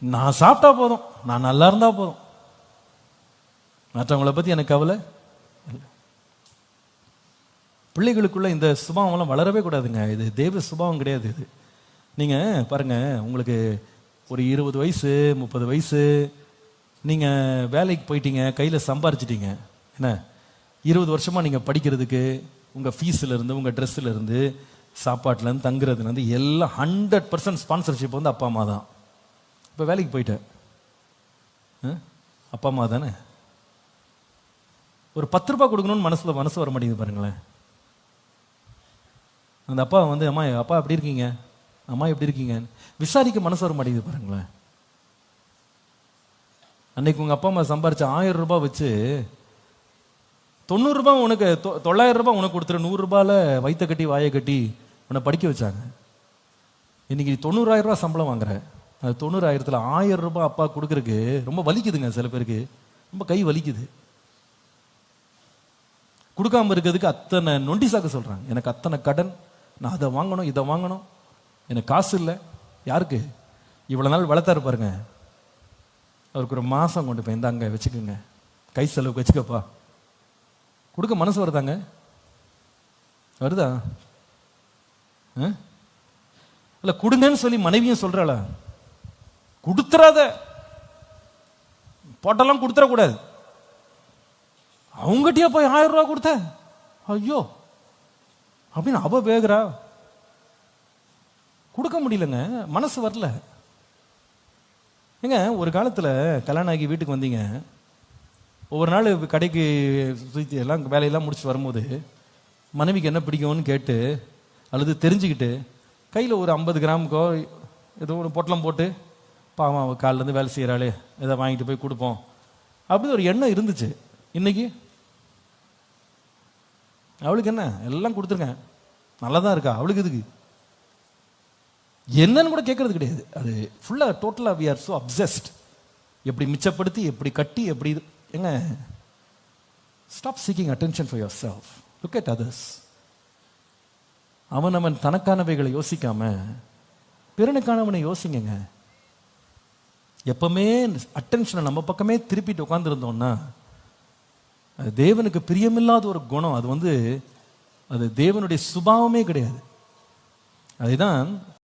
நான் சாப்பிட்டா போதும், நான் நல்லா இருந்தா போதும், மற்றவங்களை பத்தி எனக்கு கவலை இல்லை. பிள்ளைகளுக்குள்ள இந்த சுபாவம்லாம் வளரவே கூடாதுங்க. இது தேவ சுபாவம் கிடையாது. இது நீங்க பாருங்க, உங்களுக்கு ஒரு 20 வயசு 30 வயசு, நீங்க வேலைக்கு போயிட்டீங்க, கையில சம்பாரிச்சிட்டீங்க, என்ன 20 வருஷமா நீங்க படிக்கிறதுக்கு உங்க ஃபீஸ்ல இருந்து, உங்க ட்ரெஸ்ல இருந்து, சாப்பாட்டுல இருந்து, தங்குறதுல இருந்து எல்லாம் 100% ஸ்பான்சர்ஷிப் வந்து அப்பா அம்மா தான். இப்போ வேலைக்கு போயிட்டேன், அப்பா அம்மா தானே. ஒரு 10 ரூபாய் கொடுக்கணும்னு மனசு வர மாட்டேங்குது பாருங்களேன். அந்த அப்பா வந்து, அம்மா அப்பா எப்படி இருக்கீங்க, அம்மா எப்படி இருக்கீங்க விசாரிக்க மனசு வர மாட்டேங்குது பாருங்களேன். அன்னைக்கு உங்க அப்பா அம்மா சம்பாரிச்ச 1000 ரூபாய் வச்சு 90 ரூபாய் உனக்கு, 900 ரூபாய் உனக்கு கொடுத்துரு, 100 ரூபாயில வயிற்ற கட்டி வாயை கட்டி உன்னை படிக்க வச்சாங்க. இன்னைக்கு 90,000 ரூபாய் சம்பளம் வாங்குற. அது 90,000த்துல 1000 ரூபாய் அப்பா கொடுக்கறதுக்கு ரொம்ப வலிக்குதுங்க. சில பேருக்கு ரொம்ப கை வலிக்குது. கொடுக்காம இருக்கிறதுக்கு அத்தனை நொண்டி சாக்க சொல்றாங்க. எனக்கு அத்தனை கடன், நான் அதை வாங்கணும் இதை வாங்கணும், எனக்கு காசு இல்லை. யாருக்கு? இவ்வளவு நாள் வளர்த்தாரு பாருங்க, அவருக்கு ஒரு மாசம் கொண்டு போய் இந்தாங்க வச்சுக்கோங்க, கை செலவுக்கு வச்சுக்கப்பா. கொடுக்க மனசு வருதாங்க? வருதா? இல்ல கொடுங்கன்னு சொல்லி மனைவியும் சொல்றாளா? கொடுத்துறாத, போட்டெல்லாம் கொடுத்துடக்கூடாது. அவங்ககிட்டயே போய் 1000 ரூபாய் கொடுத்த, ஐயோ அப்படின்னு அவ வேகுறா. கொடுக்க முடியலங்க, மனசு வரல. ஏங்க ஒரு காலத்துல கல்யாணம் ஆகி வீட்டுக்கு வந்தீங்க, ஒவ்வொரு நாள் கடைக்கு சுற்றி எல்லாம் வேலையெல்லாம் முடிச்சு வரும்போது மனைவிக்கு என்ன பிடிக்கும்னு கேட்டு அல்லது தெரிஞ்சுக்கிட்டு கையில் ஒரு 50 கிராமுக்கோ ஏதோ ஒரு பொட்டலம் போட்டு, பாவம் அவள் காலிலேருந்து வேலை செய்கிறாளே இதை வாங்கிட்டு போய் கொடுப்போம் அப்படின்னு ஒரு எண்ணம் இருந்துச்சு. இன்னைக்கு அவளுக்கு என்ன, எல்லாம் கொடுத்துருக்கேன், நல்லா தான் இருக்கா, அவளுக்கு இதுக்கு என்னன்னு கூட கேட்கறது கிடையாது. அது ஃபுல்லாக டோட்டலாக வி ஆர் ஸோ அப்சஸ்ட். எப்படி மிச்சப்படுத்தி, எப்படி கட்டி, எப்படி இது. ஏங்க, stop seeking attention for your self, look at others. அவன் தனக்கானவைகளை யோசிக்காம பிறனுக்கானவனை யோசிங்க. எப்பவுமே அட்டென்ஷனை நம்ம பக்கமே திருப்பிட்டு உட்காந்துருந்தோம்னா அது தேவனுக்கு பிரியமில்லாத ஒரு குணம். அது தேவனுடைய சுபாவமே கிடையாது. அதுதான்